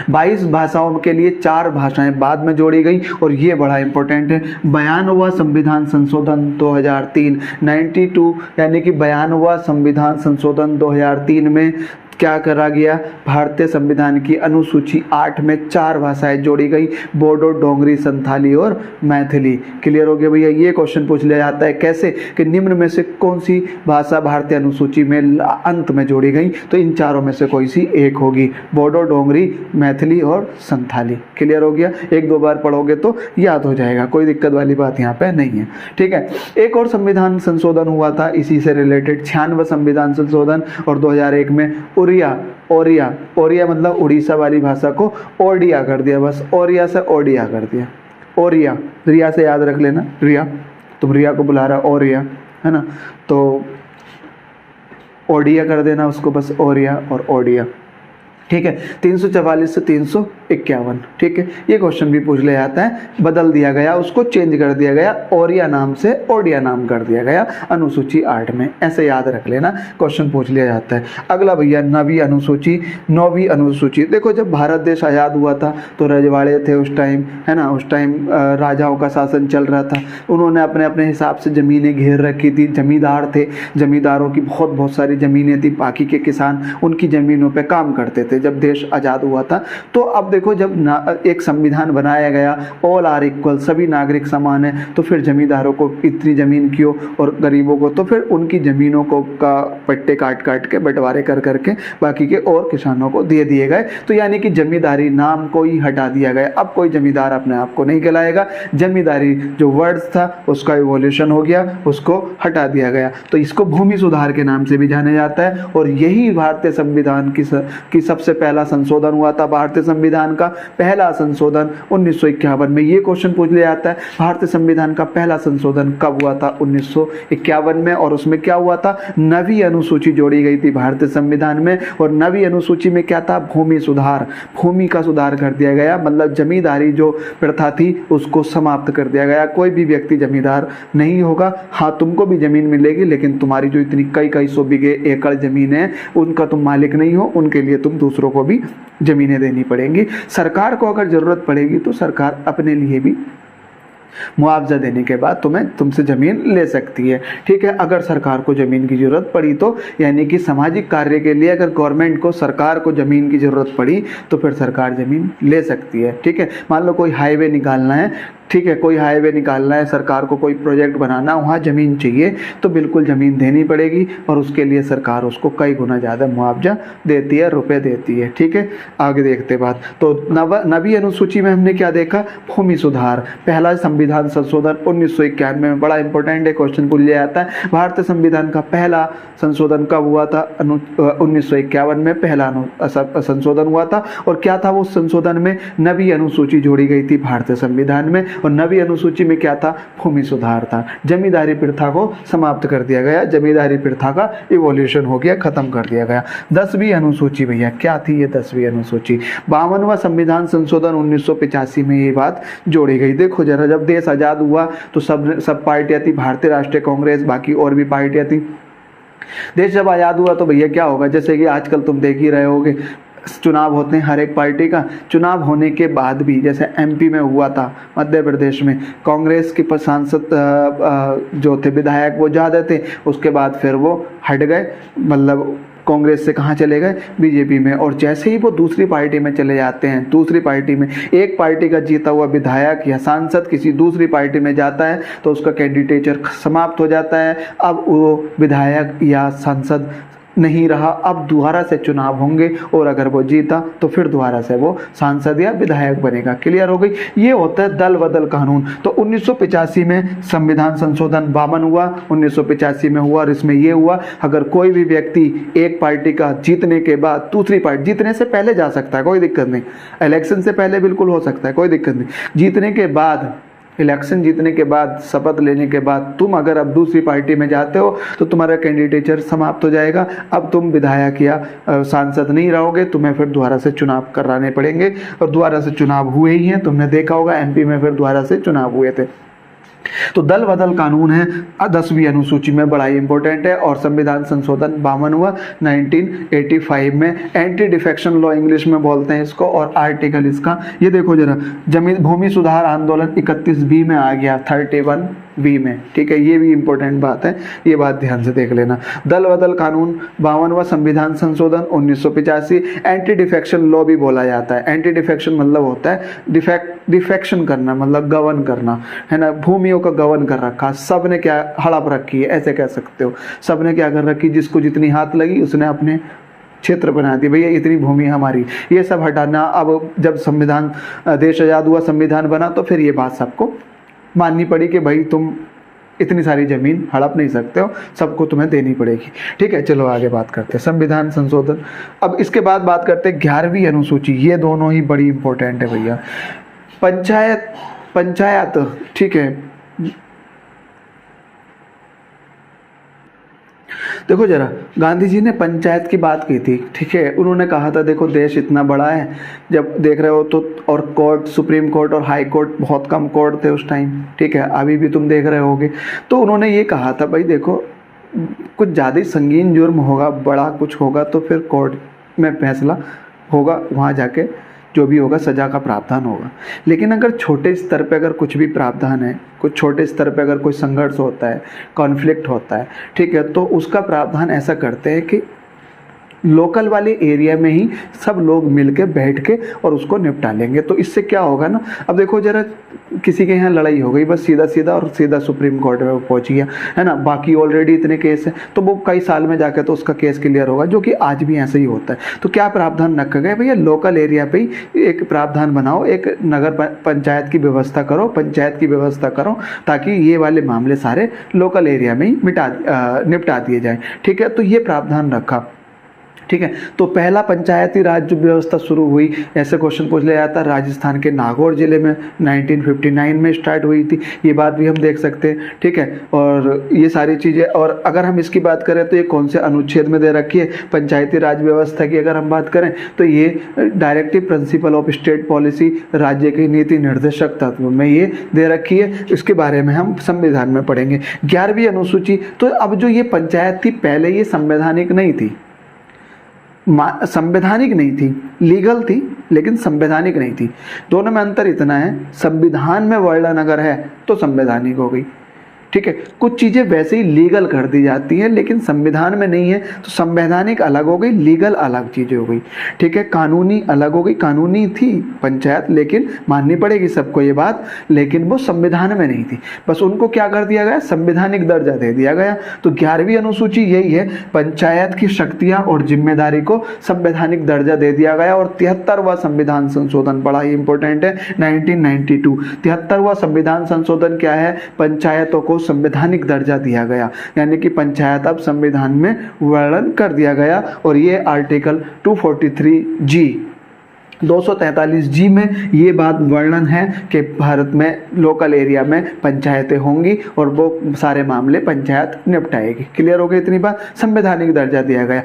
22 भाषाओं के लिए 4 भाषाएं बाद में जोड़ी गई। और ये बड़ा इंपॉर्टेंट है, 92वां संविधान संशोधन 2003, 92, यानी कि 92वां संविधान संशोधन 2003 में क्या करा गया, भारतीय संविधान की अनुसूची 8 में 4 भाषाएं जोड़ी गई, बोडो, डोंगरी, संथाली और मैथिली। क्लियर हो गया भैया। ये क्वेश्चन पूछ लिया जाता है कैसे, कि निम्न में से कौन सी भाषा भारतीय अनुसूची में अंत में जोड़ी गई, तो इन चारों में से कोई सी एक होगी, बोडो, डोंगरी, मैथिली और संथाली। क्लियर हो गया, 1-2 बार पढ़ोगे तो याद हो जाएगा, कोई दिक्कत वाली बात यहाँ पे नहीं है, ठीक है। एक और संविधान संशोधन हुआ था इसी से रिलेटेड, 96वां संविधान संशोधन, और 2001 में ओरिया मतलब उड़ीसा वाली भाषा को ओडिया कर दिया, बस ओरिया से ओडिया कर दिया। ओरिया, रिया से याद रख लेना, रिया, तुम रिया को बुला रहा ओरिया, है ना, तो ओडिया कर देना उसको, बस ओरिया और ओडिया, ठीक है। 344 से 351, ठीक है। ये क्वेश्चन भी पूछ लिया जाता है, बदल दिया गया, उसको चेंज कर दिया गया, ओरिया नाम से ओडिया नाम कर दिया गया अनुसूची 8 में, ऐसे याद रख लेना, क्वेश्चन पूछ लिया जाता है। अगला भैया 9वीं अनुसूची। देखो जब भारत देश आज़ाद हुआ था तो रजवाड़े थे उस टाइम, है ना, उस टाइम राजाओं का शासन चल रहा था, उन्होंने अपने अपने हिसाब से ज़मीनें घेर रखी थी, जमींदार थे, जमींदारों की बहुत सारी ज़मीनें थी, बाकी के किसान उनकी ज़मीनों पर काम करते थे जब देश आज़ाद हुआ था। तो अब देखो जब एक संविधान बनाया गया, ऑल आर इक्वल, सभी नागरिक समान है, तो फिर जमींदारों को इतनी ज़मीन क्यों और गरीबों को, तो फिर उनकी ज़मीनों को का पट्टे काट के बंटवारे कर करके बाकी के और किसानों को दिए गए। तो यानी कि जमींदारी नाम को ही हटा दिया गया, अब कोई जमींदार अपने आप को नहीं कहलाएगा, जमींदारी जो वर्ड था उसका इवोल्यूशन हो गया, उसको हटा दिया गया। तो इसको भूमि सुधार के नाम से भी जाना जाता है, और यही भारतीय संविधान की सबसे पहला संशोधन हुआ था। भारतीय संविधान का पहला संशोधन 1951 में, ये क्वेश्चन पूछ लिया जाता है, भारतीय संविधान का पहला संशोधन कब हुआ था, 1951 में, और उसमें क्या हुआ था, 9वीं अनुसूची जोड़ी गई थी भारतीय संविधान में। और 9वीं अनुसूची में क्या था, भूमि सुधार, भूमि का सुधार कर दिया गया, मतलब जमींदारी जो प्रथा थी उसको समाप्त कर दिया गया। कोई भी व्यक्ति जमींदार नहीं होगा, हाँ तुमको भी जमीन मिलेगी, लेकिन तुम्हारी जो इतनी कई सौ बीघे एकड़ जमीन है उनका तुम मालिक नहीं हो, उनके लिए तुम दूसरों को भी जमीनें देनी पड़ेंगी। सरकार को अगर जरूरत पड़ेगी तो सरकार अपने लिए भी मुआवजा देने के बाद तुमसे ज़मीन ले सकती है, ठीक है। अगर सरकार को ज़मीन की ज़रूरत पड़ी तो, यानी कि सामाजिक कार्य के लिए अगर गवर्नमेंट को, सरकार को ज़मीन की ज़रूरत पड़ी तो फिर सरकार ज़मीन ले सकती है, ठीक है। मान लो कोई हाईवे निकालना है, ठीक है, कोई हाईवे निकालना है, सरकार को कोई प्रोजेक्ट बनाना, वहाँ ज़मीन चाहिए तो बिल्कुल ज़मीन देनी पड़ेगी और उसके लिए सरकार उसको कई गुना ज़्यादा मुआवजा देती है, रुपए देती है। ठीक है, आगे देखते बात। तो नवी अनुसूची में हमने क्या देखा, भूमि सुधार, पहला संविधान संशोधन 1991 में, बड़ा इंपॉर्टेंट है, क्वेश्चन पूछ लिया जाता है। भारतीय संविधान का पहला संशोधन कब हुआ था, 1951 में पहला संशोधन हुआ था। और क्या था वो संशोधन में, नवी अनुसूची जोड़ी गई थी भारतीय संविधान में, और नवी अनुसूची में क्या था, भूमि सुधार था। जमींदारी प्रथा को समाप्त कर दिया गया, जमींदारी प्रथा का इवोल्यूशन हो गया, खत्म कर दिया गया। 10वीं अनुसूची भैया, क्या थी ये 10वीं अनुसूची, 52वां संविधान संशोधन 1985 में ये बात जोड़ी गई। देखो जरा, जब देश आज़ाद हुआ तो सब पार्टियां थी, भारतीय राष्ट्रीय कांग्रेस, बाकी और भी पार्टियां थी। देश जब आज़ाद हुआ तो भैया क्या होगा, जैसे कि आजकल तुम देख ही रहे होगे, चुनाव होते हैं हर एक पार्टी का। चुनाव होने के बाद भी, जैसे एमपी में हुआ था, मध्य प्रदेश में, कांग्रेस के सांसद जो थे, विधायक, वो ज़्यादा थे, उसके बाद फिर वो हट गए, मतलब कांग्रेस से कहाँ चले गए, बीजेपी में। और जैसे ही वो दूसरी पार्टी में चले जाते हैं, दूसरी पार्टी में एक पार्टी का जीता हुआ विधायक या सांसद किसी दूसरी पार्टी में जाता है तो उसका कैंडिडेचर समाप्त हो जाता है। अब वो विधायक या सांसद नहीं रहा, अब दोबारा से चुनाव होंगे और अगर वो जीता तो फिर दोबारा से वो सांसद या विधायक बनेगा। क्लियर हो गई, ये होता है दल बदल कानून। तो 1985 में संविधान संशोधन 52 हुआ, 1985 में हुआ, और इसमें ये हुआ, अगर कोई भी व्यक्ति एक पार्टी का जीतने के बाद दूसरी पार्टी, जीतने से पहले जा सकता है, कोई दिक्कत नहीं, इलेक्शन से पहले बिल्कुल हो सकता है, कोई दिक्कत नहीं, जीतने के बाद, इलेक्शन जीतने के बाद, शपथ लेने के बाद तुम अगर अब दूसरी पार्टी में जाते हो तो तुम्हारा कैंडिडेचर समाप्त हो जाएगा। अब तुम विधायक या सांसद नहीं रहोगे, तुम्हें फिर दोबारा से चुनाव कराने पड़ेंगे, और दोबारा से चुनाव हुए ही हैं, तुमने देखा होगा एमपी में फिर दोबारा से चुनाव हुए थे। तो दल बदल कानून है 10वीं अनुसूची में, बड़ा ही इंपॉर्टेंट है। और संविधान संशोधन 52 हुआ 1985 में, एंटी डिफेक्शन लॉ इंग्लिश में बोलते हैं इसको, और आर्टिकल इसका ये देखो जरा, जमीन भूमि सुधार आंदोलन 31B में आ गया, 31B में। ठीक है, ये भी इंपॉर्टेंट बात है, ये बात ध्यान से देख लेना। दल बदल कानून, 52वां संविधान संशोधन 1985, एंटी डिफेक्शन लॉ भी बोला जाता है। एंटी डिफेक्शन मतलब होता है डिफेक्शन करना, मतलब गवर्न करना, है ना, भूमियों का गवर्न कर रखा, सबने क्या हड़प रखी है, ऐसे कह सकते हो, सबने क्या कर रखी, जिसको जितनी हाथ लगी उसने अपने क्षेत्र बना दिया, भैया इतनी भूमि हमारी, ये सब हटाना। अब जब संविधान, देश आज़ाद हुआ, संविधान बना, तो फिर ये बात सबको माननी पड़ी कि भाई तुम इतनी सारी जमीन हड़प नहीं सकते हो, सबको तुम्हें देनी पड़ेगी। ठीक है, चलो आगे बात करते हैं संविधान संशोधन। अब इसके बाद बात करते हैं 11वीं अनुसूची, ये दोनों ही बड़ी इंपॉर्टेंट है भैया। पंचायत, ठीक है, देखो जरा, गांधी जी ने पंचायत की बात की थी। ठीक है, उन्होंने कहा था देखो देश इतना बड़ा है, जब देख रहे हो तो, और कोर्ट, सुप्रीम कोर्ट और हाई कोर्ट, बहुत कम कोर्ट थे उस टाइम। ठीक है, अभी भी तुम देख रहे होगे। तो उन्होंने ये कहा था भाई देखो, कुछ ज़्यादा ही संगीन जुर्म होगा, बड़ा कुछ होगा तो फिर कोर्ट में फैसला होगा, वहाँ जाके जो भी होगा सज़ा का प्रावधान होगा। लेकिन अगर छोटे स्तर पे अगर कुछ भी प्रावधान है, कुछ छोटे स्तर पे अगर कोई संघर्ष होता है, कॉन्फ्लिक्ट होता है, ठीक है, तो उसका प्रावधान ऐसा करते हैं कि लोकल वाले एरिया में ही सब लोग मिलके बैठ के और उसको निपटा लेंगे। तो इससे क्या होगा ना, अब देखो जरा, किसी के यहाँ लड़ाई हो गई, बस सीधा सीधा और सीधा सुप्रीम कोर्ट में वो पहुँच गया, है ना, बाकी ऑलरेडी इतने केस हैं, तो वो कई साल में जाकर तो उसका केस क्लियर होगा, जो कि आज भी ऐसे ही होता है। तो क्या प्रावधान रखा गया भैया, लोकल एरिया पे ही एक प्रावधान बनाओ, एक नगर पंचायत की व्यवस्था करो, पंचायत की व्यवस्था करो, ताकि ये वाले मामले सारे लोकल एरिया में ही निपटा दिए जाए। ठीक है, तो ये प्रावधान रखा। ठीक है, तो पहला पंचायती राज जो व्यवस्था शुरू हुई, ऐसे क्वेश्चन पूछ लिया जाता है, राजस्थान के नागौर जिले में 1959 में स्टार्ट हुई थी, ये बात भी हम देख सकते हैं। ठीक है, और ये सारी चीज़ें, और अगर हम इसकी बात करें तो ये कौन से अनुच्छेद में दे रखी है पंचायती राज व्यवस्था की, अगर हम बात करें तो ये directive principle of state policy, राज्य की नीति निर्देशक तत्व में ये दे रखी है। इसके बारे में हम संविधान में पढ़ेंगे। 11वीं अनुसूची, तो अब जो ये पंचायत थी, पहले ये संवैधानिक नहीं थी, संवैधानिक नहीं थी, लीगल थी लेकिन संवैधानिक नहीं थी। दोनों में अंतर इतना है, संविधान में वर्णन अगर है तो संवैधानिक हो गई, ठीक है, कुछ चीज़ें वैसे ही लीगल कर दी जाती हैं लेकिन संविधान में नहीं है, तो संवैधानिक अलग हो गई, लीगल अलग चीज़ें हो गई। ठीक है, कानूनी अलग हो गई, कानूनी थी पंचायत लेकिन माननी पड़ेगी सबको ये बात, लेकिन वो संविधान में नहीं थी, बस उनको क्या कर दिया गया, संवैधानिक दर्जा दे दिया गया। तो 11वीं अनुसूची यही है, पंचायत की शक्तियां और जिम्मेदारी को संवैधानिक दर्जा दे दिया गया। और 73वां संविधान संशोधन बड़ा ही इंपॉर्टेंट है, 1992 73वां संविधान संशोधन क्या है, पंचायतों को संवैधानिक दर्जा दिया गया, यानी कि पंचायत अब संविधान में वर्णन कर दिया गया। और ये आर्टिकल 243G 243G में ये बात वर्णन है कि भारत में लोकल एरिया में पंचायतें होंगी और वो सारे मामले पंचायत निपटाएगी। क्लियर हो गई इतनी बात, संवैधानिक दर्जा दिया गया।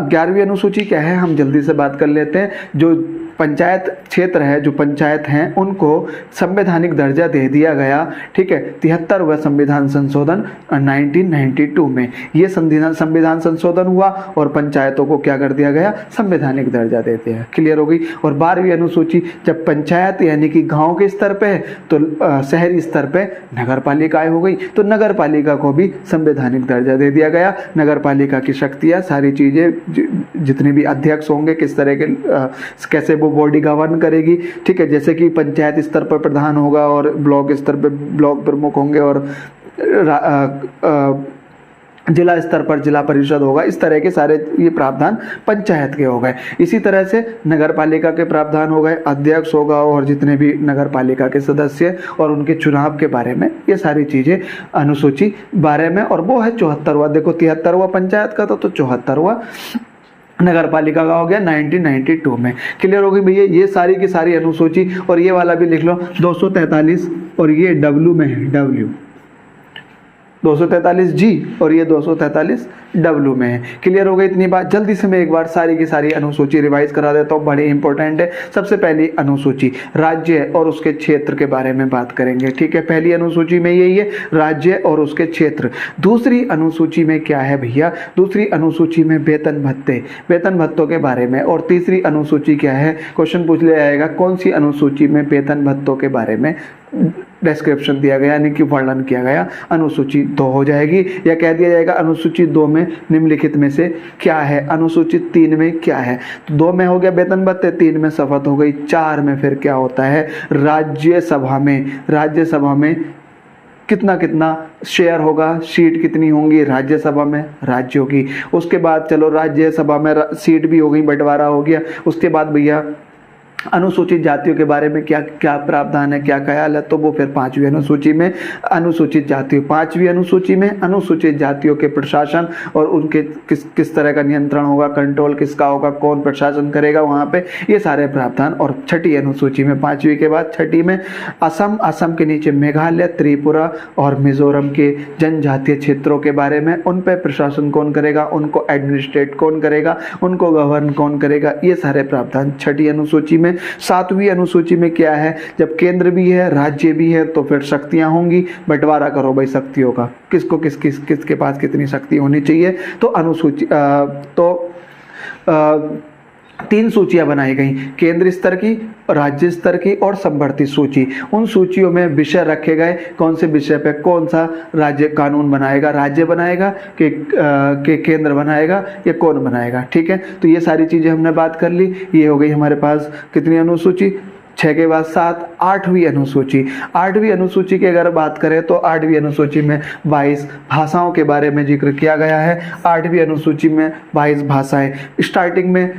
11वीं अनुसूची क्या है, हम जल्दी से बात कर लेते हैं। जो पंचायत क्षेत्र है, जो पंचायत हैं, उनको संवैधानिक दर्जा दे दिया गया। ठीक है, 73वां संविधान संशोधन 1992 में ये संविधान संशोधन हुआ और पंचायतों को क्या कर दिया गया, संवैधानिक दर्जा दे दिया। क्लियर हो गई। और 12वीं अनुसूची, जब पंचायत यानी कि गांव के स्तर पे है तो शहरी स्तर पे नगर पालिकाएं हो गई, तो नगर पालिका को भी संवैधानिक दर्जा दे दिया गया। नगर पालिका की शक्तियाँ, सारी चीज़ें, जितने भी अध्यक्ष होंगे, किस तरह के कैसे वो बॉडी गवर्न करेगी। ठीक है, जैसे कि पंचायत स्तर पर प्रधान होगा और ब्लॉक स्तर पर ब्लॉक प्रमुख होंगे और जिला स्तर पर जिला परिषद होगा। इस तरह के सारे ये प्रावधान पंचायत के हो गए। इसी तरह से नगर पालिका के प्रावधान हो गए, अध्यक्ष होगा और जितने भी नगर पालिका के सदस्य और उनके चुनाव के बारे में, ये सारी चीज़ें अनुसूची 12 में। और वो है 74वां, देखो 73वां पंचायत का था तो 74वां नगर पालिका का हो गया 1992 में। क्लियर हो गई भैया, ये सारी की सारी अनुसूची। और ये वाला भी लिख लो 243, और ये डब्ल्यू में है, डब्ल्यू 243G और ये 243W में है। क्लियर हो गई इतनी बात। जल्दी से मैं एक बार सारी की सारी अनुसूची रिवाइज करा देता हूँ, बड़ी इंपॉर्टेंट है। सबसे पहली अनुसूची राज्य और उसके क्षेत्र के बारे में बात करेंगे। ठीक है, पहली अनुसूची में यही है, राज्य और उसके क्षेत्र। दूसरी अनुसूची में क्या है भैया, दूसरी अनुसूची में वेतन भत्ते, वेतन भत्तों के बारे में। और तीसरी अनुसूची क्या है, क्वेश्चन पूछ लिया जाएगा कौन सी अनुसूची में वेतन भत्तों के बारे में डिस्क्रिप्शन दिया गया, यानी कि वर्णन किया गया। अनुसूची 2 हो जाएगी, या कह दिया जाएगा अनुसूची 2 में निम्नलिखित में से क्या है, अनुसूची 3 में क्या है। तो 2 में हो गया वेतन भत्ते, 3 में शपथ हो गई, 4 में फिर क्या होता है, राज्यसभा में, राज्यसभा में कितना कितना शेयर होगा, सीट कितनी होंगी राज्यसभा में राज्यों की। उसके बाद चलो राज्यसभा में सीट भी हो गई, बंटवारा हो गया। उसके बाद भैया अनुसूचित जातियों के बारे में क्या क्या प्रावधान है, क्या ख्याल है, तो वो फिर 5वीं अनुसूची में। अनुसूचित जातियों 5वीं अनुसूची में अनुसूचित जातियों के प्रशासन और उनके किस तरह का नियंत्रण होगा, कंट्रोल किसका होगा, कौन प्रशासन करेगा वहाँ पे, ये सारे प्रावधान। और 6ठी अनुसूची में, 5वीं के बाद 6ठी में असम, असम के नीचे मेघालय, त्रिपुरा और मिजोरम के जनजातीय क्षेत्रों के बारे में, उन पर प्रशासन कौन करेगा, उनको एडमिनिस्ट्रेट कौन करेगा, उनको गवर्न कौन करेगा, ये सारे प्रावधान 6ठी अनुसूची में। 7वीं अनुसूची में क्या है, जब केंद्र भी है राज्य भी है तो फिर शक्तियां होंगी, बंटवारा करो भाई शक्तियों का, किसको किसके पास कितनी शक्ति होनी चाहिए। तो अनुसूची 3 सूचियां बनाई गई, केंद्र स्तर की, राज्य स्तर की और समवर्ती सूची। उन सूचियों में विषय रखे गए, कौन से विषय पे कौन सा राज्य कानून बनाएगा, राज्य बनाएगा कि केंद्र बनाएगा या कौन बनाएगा। ठीक है, तो ये सारी चीजें हमने बात कर ली। ये हो गई हमारे पास कितनी अनुसूची, 6 के बाद 7, 8वीं अनुसूची। 8वीं अनुसूची की अगर बात करें तो 8वीं अनुसूची में 22 भाषाओं के बारे में जिक्र किया गया है। 8वीं अनुसूची में 22 भाषाएं, स्टार्टिंग में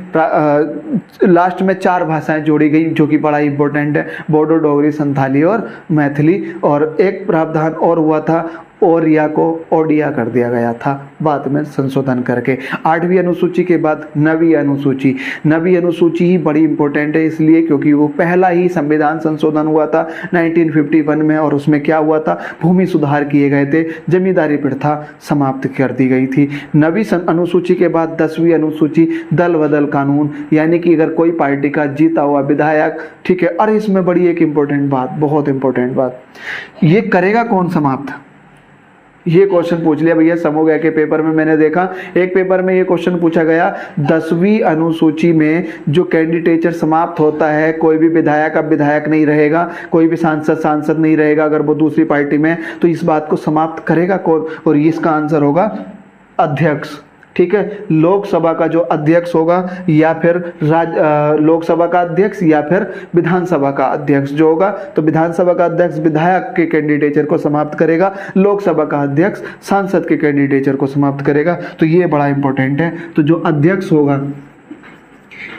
लास्ट में 4 भाषाएं जोड़ी गई जो कि बड़ा इंपॉर्टेंट है, बोडो, डोगरी, संथाली और मैथिली। और एक प्रावधान और हुआ था, ओरिया को ओडिया कर दिया गया था बाद में संशोधन करके। 8वीं अनुसूची के बाद 9वीं अनुसूची। 9वीं अनुसूची ही बड़ी इंपॉर्टेंट है इसलिए क्योंकि वो पहला ही संविधान संशोधन हुआ था 1951 में, और उसमें क्या हुआ था, भूमि सुधार किए गए थे, जमींदारी प्रथा समाप्त कर दी गई थी। 9वीं अनुसूची के बाद 10वीं अनुसूची, दल बदल कानून, यानी कि अगर कोई पार्टी का जीता हुआ विधायक, ठीक है, और इसमें बड़ी एक इंपॉर्टेंट बात, बहुत इंपॉर्टेंट बात, ये करेगा कौन समाप्त, ये क्वेश्चन पूछ लिया भैया समूह के पेपर में। मैंने देखा एक पेपर में ये क्वेश्चन पूछा गया, 10वीं अनुसूची में जो कैंडिडेचर समाप्त होता है, कोई भी विधायक अब विधायक नहीं रहेगा, कोई भी सांसद नहीं रहेगा अगर वो दूसरी पार्टी में, तो इस बात को समाप्त करेगा कौन? और इसका आंसर होगा अध्यक्ष। ठीक है, लोकसभा का जो अध्यक्ष होगा या फिर लोकसभा का अध्यक्ष या फिर विधानसभा का अध्यक्ष जो होगा, तो विधानसभा का अध्यक्ष विधायक के कैंडिडेचर को समाप्त करेगा, लोकसभा का अध्यक्ष सांसद के कैंडिडेचर को समाप्त करेगा। तो ये बड़ा इंपॉर्टेंट है। तो जो अध्यक्ष होगा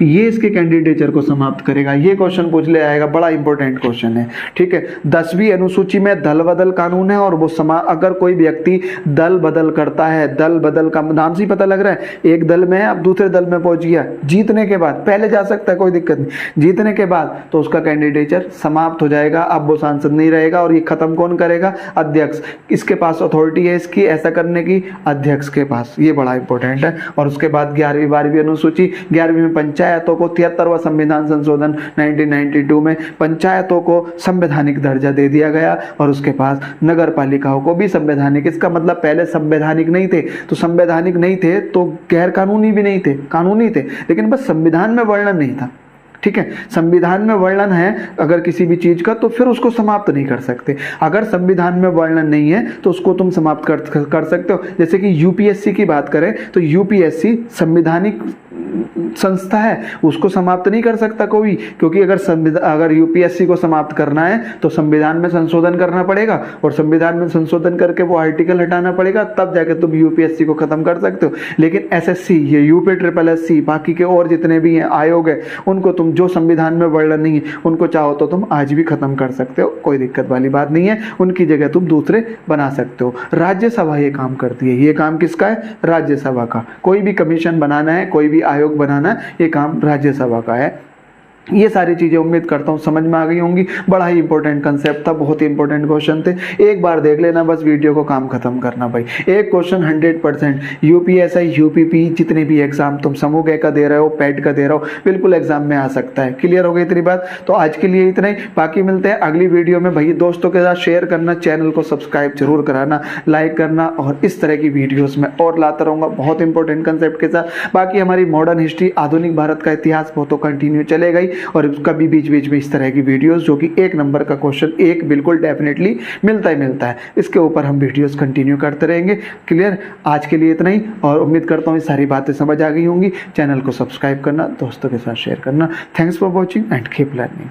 ये इसके कैंडिडेचर को समाप्त करेगा। ये क्वेश्चन पूछ ले आएगा, बड़ा इंपॉर्टेंट क्वेश्चन है। ठीक है, 10वीं अनुसूची में दल बदल कानून है और वो अगर कोई व्यक्ति दल बदल करता है, दल बदल का नाम से ही पता लग रहा है, एक दल में है अब दूसरे दल में पहुंच गया, जीतने के बाद, पहले जा सकता है कोई दिक्कत नहीं, जीतने के बाद तो उसका कैंडिडेचर समाप्त हो जाएगा, अब वो सांसद नहीं रहेगा। और ये खत्म कौन करेगा? अध्यक्ष। इसके पास अथॉरिटी है इसकी ऐसा करने की, अध्यक्ष के पास। ये बड़ा इंपॉर्टेंट है। और उसके बाद 11वीं 12वीं अनुसूची, 11वीं में पंचायतों को 73वां संविधान संशोधन 1992 में पंचायतों को संवैधानिक दर्जा दे दिया गया और उसके पास नगर पालिकाओं को भी संवैधानिक। इसका मतलब पहले संवैधानिक नहीं थे, तो संवैधानिक नहीं थे तो गैर कानूनी भी नहीं थे, कानूनी थे, लेकिन बस संविधान में वर्णन नहीं था। ठीक है, संविधान में वर्णन है अगर किसी भी चीज का तो फिर उसको समाप्त नहीं कर सकते। अगर संविधान में वर्णन नहीं है तो उसको तुम समाप्त कर सकते हो। जैसे कि यूपीएससी की बात करें तो यूपीएससी संविधानिक संस्था है, उसको समाप्त नहीं कर सकता कोई, क्योंकि अगर यूपीएससी को समाप्त करना है तो संविधान में संशोधन करना पड़ेगा और संविधान में संशोधन करके वो आर्टिकल हटाना पड़ेगा, तब जाके तुम यूपीएससी को खत्म कर सकते हो। लेकिन एसएससी, ये यूपी ट्रिपल एससी, बाकी के और जितने भी हैं आयोग है, उनको तुम जो संविधान में वर्णन नहीं है उनको चाहो तो तुम आज भी खत्म कर सकते हो, कोई दिक्कत वाली बात नहीं है। उनकी जगह तुम दूसरे बना सकते हो। राज्यसभा ये काम करती है। ये काम किसका है? राज्यसभा का। कोई भी कमीशन बनाना है, कोई भी आयोग बनाना है, ये काम राज्यसभा का है। ये सारी चीजें उम्मीद करता हूँ समझ में आ गई होंगी। बड़ा ही इंपॉर्टेंट कंसेप्ट था, बहुत ही इंपॉर्टेंट क्वेश्चन थे। एक बार देख लेना, बस वीडियो को काम खत्म करना भाई। एक क्वेश्चन 100% यूपीएसआई यूपीपी जितने भी एग्जाम तुम समूह का दे रहे हो, पैट का दे रहे हो, बिल्कुल एग्जाम में आ सकता है। क्लियर हो गई इतनी बात? तो आज के लिए इतना ही, बाकी मिलते हैं अगली वीडियो में। भाई दोस्तों के साथ शेयर करना, चैनल को सब्सक्राइब जरूर कराना, लाइक करना, और इस तरह की वीडियोस में और लाता रहूंगा बहुत इंपॉर्टेंट कंसेप्ट के साथ। बाकी हमारी मॉडर्न हिस्ट्री, आधुनिक भारत का इतिहास वो तो कंटिन्यू चलेगा ही, और कभी बीच बीच में इस तरह की वीडियोस जो कि एक नंबर का क्वेश्चन एक बिल्कुल डेफिनेटली मिलता है, इसके ऊपर हम वीडियोस कंटिन्यू करते रहेंगे। क्लियर? आज के लिए इतना ही, और उम्मीद करता हूँ ये सारी बातें समझ आ गई होंगी। चैनल को सब्सक्राइब करना, दोस्तों के साथ शेयर करना। Thanks for watching and keep learning.